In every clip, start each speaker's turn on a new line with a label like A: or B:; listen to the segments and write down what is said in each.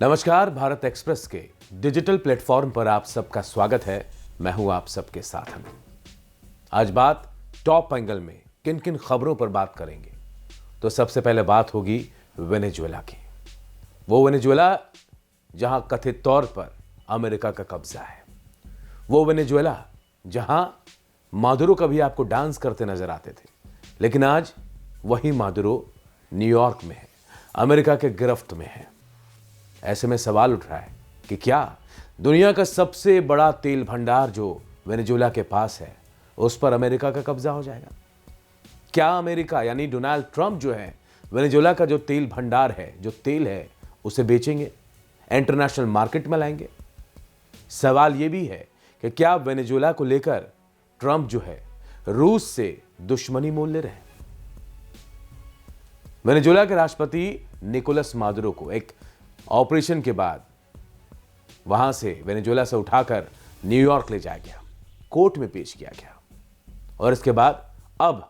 A: नमस्कार। भारत एक्सप्रेस के digital platform पर आप सबका स्वागत है। मैं हूं आप सबके साथ में। आज बात टॉप एंगल में किन किन खबरों पर बात करेंगे, तो सबसे पहले बात होगी वेनेजुएला की। वो वेनेजुएला जहां कथित तौर पर अमेरिका का कब्जा है, वो वेनेजुएला जहां मादुरो कभी आपको डांस करते नजर आते थे, लेकिन आज वही मादुरो न्यूयॉर्क में है, अमेरिका के गिरफ्त में है। ऐसे में सवाल उठ रहा है कि क्या दुनिया का सबसे बड़ा तेल भंडार जो वेनेजुएला के पास है, उस पर अमेरिका का कब्जा हो जाएगा? क्या अमेरिका यानी डोनाल्ड ट्रंप जो है वेनेजुएला का जो तेल भंडार है, जो तेल है, उसे बेचेंगे, इंटरनेशनल मार्केट में लाएंगे? सवाल यह भी है कि क्या वेनेजुएला को लेकर ट्रंप जो है रूस से दुश्मनी मोल ले रहे हैं? वेनेजुएला के राष्ट्रपति निकोलस मादुरो को एक ऑपरेशन के बाद वहां से वेनेजुएला से उठाकर न्यूयॉर्क ले जाया गया, कोर्ट में पेश किया गया और इसके बाद अब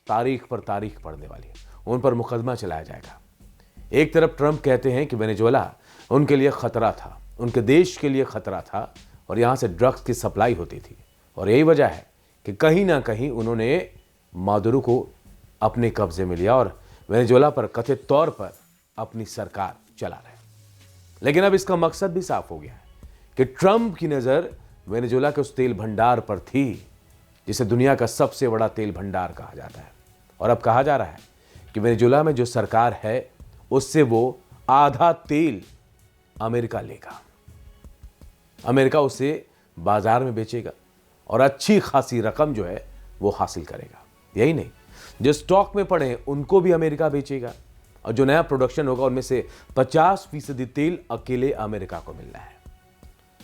A: तारीख पर तारीख पड़ने वाली है, उन पर मुकदमा चलाया जाएगा। एक तरफ ट्रंप कहते हैं कि वेनेजुएला उनके लिए खतरा था, उनके देश के लिए खतरा था और यहां से ड्रग्स की सप्लाई होती थी और यही वजह है कि कहीं ना कहीं उन्होंने मादुरो को अपने कब्जे में लिया और वेनेजुएला पर कथित तौर पर अपनी सरकार चला रहे। लेकिन अब इसका मकसद भी साफ हो गया है कि ट्रंप की नजर वेनेजुएला के उस तेल भंडार पर थी जिसे दुनिया का सबसे बड़ा तेल भंडार कहा जाता है और अब कहा जा रहा है कि वेनेजुएला में जो सरकार है उससे वो आधा तेल अमेरिका लेगा, अमेरिका उसे बाजार में बेचेगा और अच्छी खासी रकम जो है वो हासिल करेगा। यही नहीं, जो स्टॉक में पड़े उनको भी अमेरिका बेचेगा और जो नया प्रोडक्शन होगा उनमें से 50% तेल अकेले अमेरिका को मिलना है।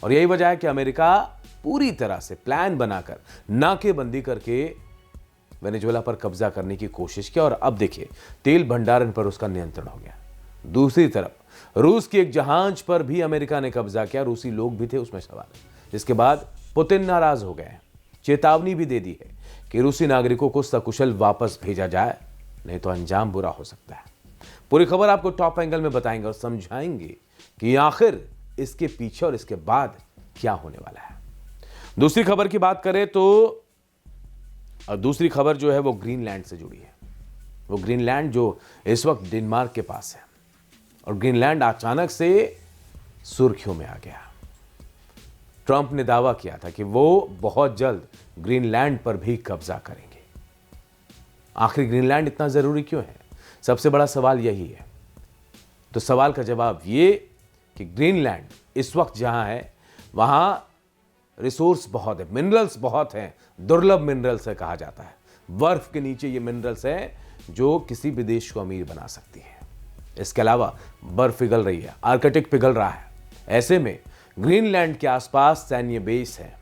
A: और यही वजह है कि अमेरिका पूरी तरह से प्लान बनाकर नाकेबंदी करके वेनेजुएला पर कब्जा करने की कोशिश की और अब देखिए तेल भंडारण पर उसका नियंत्रण हो गया। दूसरी तरफ रूस की एक जहाज पर भी अमेरिका ने कब्जा किया, रूसी लोग भी थे उसमें सवार, जिसके बाद पुतिन नाराज हो गए, चेतावनी भी दे दी है कि रूसी नागरिकों को सकुशल वापस भेजा जाए, नहीं तो अंजाम बुरा हो सकता है। पूरी खबर आपको टॉप एंगल में बताएंगे और समझाएंगे कि आखिर इसके पीछे और इसके बाद क्या होने वाला है। दूसरी खबर की बात करें तो दूसरी खबर जो है वो ग्रीनलैंड से जुड़ी है। वो ग्रीनलैंड जो इस वक्त डेनमार्क के पास है और ग्रीनलैंड अचानक से सुर्खियों में आ गया। ट्रंप ने दावा किया था कि वो बहुत जल्द ग्रीनलैंड पर भी कब्जा करेंगे। आखिर ग्रीनलैंड इतना जरूरी क्यों है? सबसे बड़ा सवाल यही है। तो सवाल का जवाब ये कि ग्रीनलैंड इस वक्त जहां है वहां रिसोर्स बहुत है, मिनरल्स बहुत हैं, दुर्लभ मिनरल्स है कहा जाता है। बर्फ के नीचे ये मिनरल्स हैं जो किसी भी देश को अमीर बना सकती है। इसके अलावा बर्फ पिघल रही है, आर्कटिक पिघल रहा है। ऐसे में ग्रीनलैंड के आसपास सैन्य बेस है,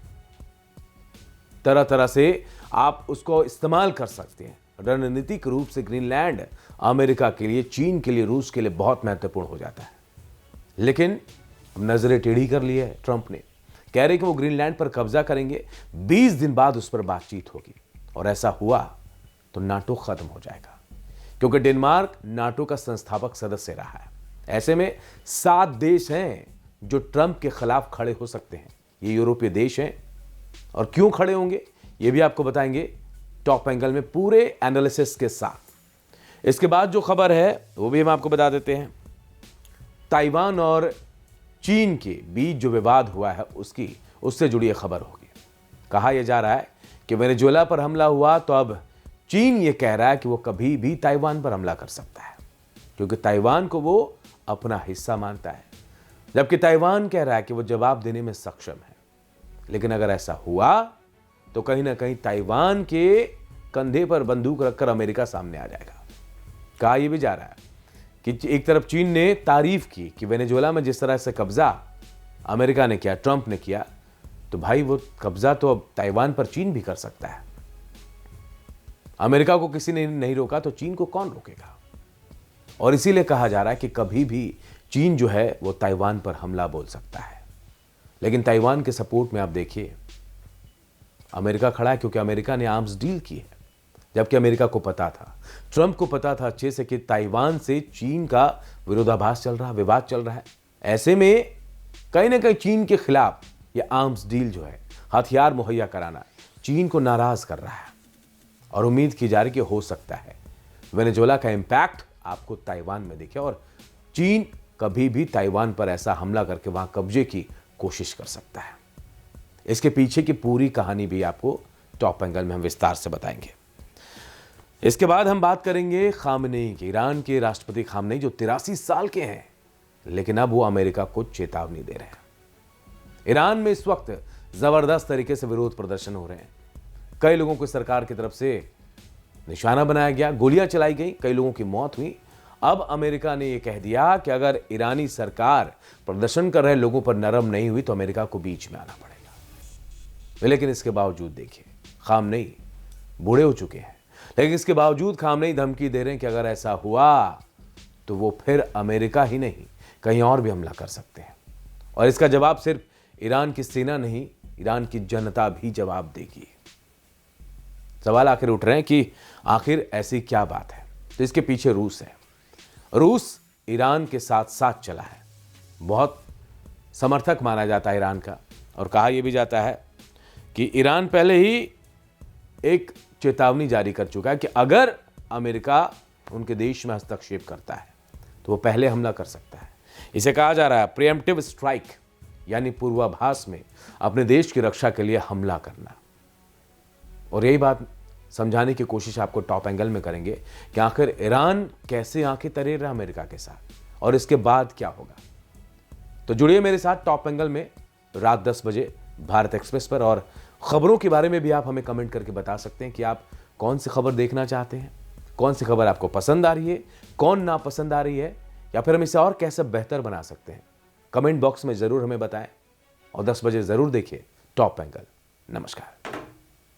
A: तरह तरह से आप उसको इस्तेमाल कर सकते हैं। रणनीतिक रूप से ग्रीनलैंड अमेरिका के लिए, चीन के लिए, रूस के लिए बहुत महत्वपूर्ण हो जाता है। लेकिन नजरें टेढ़ी कर ली है ट्रंप ने, कह रहे कि वो ग्रीनलैंड पर कब्जा करेंगे, 20 दिन बाद उस पर बातचीत होगी और ऐसा हुआ तो नाटो खत्म हो जाएगा, क्योंकि डेनमार्क नाटो का संस्थापक सदस्य रहा है। ऐसे में 7 देश हैं जो ट्रंप के खिलाफ खड़े हो सकते हैं। ये यूरोपीय देश हैं और क्यों खड़े होंगे ये भी आपको बताएंगे टॉप एंगल में पूरे एनालिसिस के साथ। इसके बाद जो खबर है वो भी हम आपको बता देते हैं। ताइवान और चीन के बीच जो विवाद हुआ है उससे जुड़ी खबर होगी। कहा यह जा रहा है कि वेनेजुएला पर हमला हुआ तो अब चीन ये कह रहा है कि वो कभी भी ताइवान पर हमला कर सकता है, क्योंकि ताइवान को वो अपना हिस्सा मानता है, जबकि ताइवान कह रहा है कि वो जवाब देने में सक्षम है। लेकिन अगर ऐसा हुआ तो कहीं ना कहीं ताइवान के कंधे पर बंदूक रखकर अमेरिका सामने आ जाएगा। कहा यह भी जा रहा है कि एक तरफ चीन ने तारीफ की कि वेनेजुएला में जिस तरह से कब्जा अमेरिका ने किया, ट्रंप ने किया, तो भाई वो कब्जा तो अब ताइवान पर चीन भी कर सकता है। अमेरिका को किसी ने नहीं रोका तो चीन को कौन रोकेगा? और इसीलिए कहा जा रहा है कि कभी भी चीन जो है वो ताइवान पर हमला बोल सकता है। लेकिन ताइवान के सपोर्ट में आप देखिए अमेरिका खड़ा है, क्योंकि अमेरिका ने आर्म्स डील की है, जबकि अमेरिका को पता था, ट्रंप को पता था अच्छे से कि ताइवान से चीन का विरोधाभास चल रहा, विवाद चल रहा है। ऐसे में कहीं ना कहीं चीन के खिलाफ ये आर्म्स डील जो है, हथियार मुहैया कराना, चीन को नाराज कर रहा है और उम्मीद की जा रही कि हो सकता है वेनेजुएला का इंपैक्ट आपको ताइवान में दिखे और चीन कभी भी ताइवान पर ऐसा हमला करके वहां कब्जे की कोशिश कर सकता है। इसके पीछे की पूरी कहानी भी आपको टॉप एंगल में हम विस्तार से बताएंगे। इसके बाद हम बात करेंगे खामनेई की, ईरान के राष्ट्रपति खामनेई जो 83 साल के हैं, लेकिन अब वो अमेरिका को चेतावनी दे रहे हैं। ईरान में इस वक्त जबरदस्त तरीके से विरोध प्रदर्शन हो रहे हैं। कई लोगों को सरकार की तरफ से निशाना बनाया गया, गोलियां चलाई गई, कई लोगों की मौत हुई। अब अमेरिका ने यह कह दिया कि अगर ईरानी सरकार प्रदर्शन कर रहे लोगों पर नरम नहीं हुई तो अमेरिका को बीच में आना पड़ेगा। लेकिन इसके बावजूद देखिए, खामनेई बूढ़े हो चुके हैं, लेकिन इसके बावजूद खामनेई धमकी दे रहे हैं कि अगर ऐसा हुआ तो वो फिर अमेरिका ही नहीं कहीं और भी हमला कर सकते हैं। और इसका जवाब सिर्फ ईरान की सेना नहीं, ईरान की जनता भी जवाब देगी। सवाल आखिर उठ रहे हैं कि आखिर ऐसी क्या बात है। तो इसके पीछे रूस है। रूस ईरान के साथ साथ चला है, बहुत समर्थक माना जाता है ईरान का, और कहा यह भी जाता है कि ईरान पहले ही एक चेतावनी जारी कर चुका है कि अगर अमेरिका उनके देश में हस्तक्षेप करता है तो वो पहले हमला कर सकता है। इसे कहा जा रहा है प्रीएम्प्टिव स्ट्राइक, यानी पूर्वाभास में अपने देश की रक्षा के लिए हमला करना। और यही बात समझाने की कोशिश आपको टॉप एंगल में करेंगे कि आखिर ईरान कैसे आंखें तरेर रहा अमेरिका के साथ और इसके बाद क्या होगा। तो जुड़िए मेरे साथ टॉप एंगल में रात 10 बजे भारत एक्सप्रेस पर, और खबरों के बारे में भी आप हमें कमेंट करके बता सकते हैं कि आप कौन सी खबर देखना चाहते हैं, कौन सी खबर आपको पसंद आ रही है, कौन नापसंद आ रही है, या फिर हम इसे और कैसे बेहतर बना सकते हैं। कमेंट बॉक्स में जरूर हमें बताएं और 10 बजे जरूर देखिए टॉप एंगल। नमस्कार।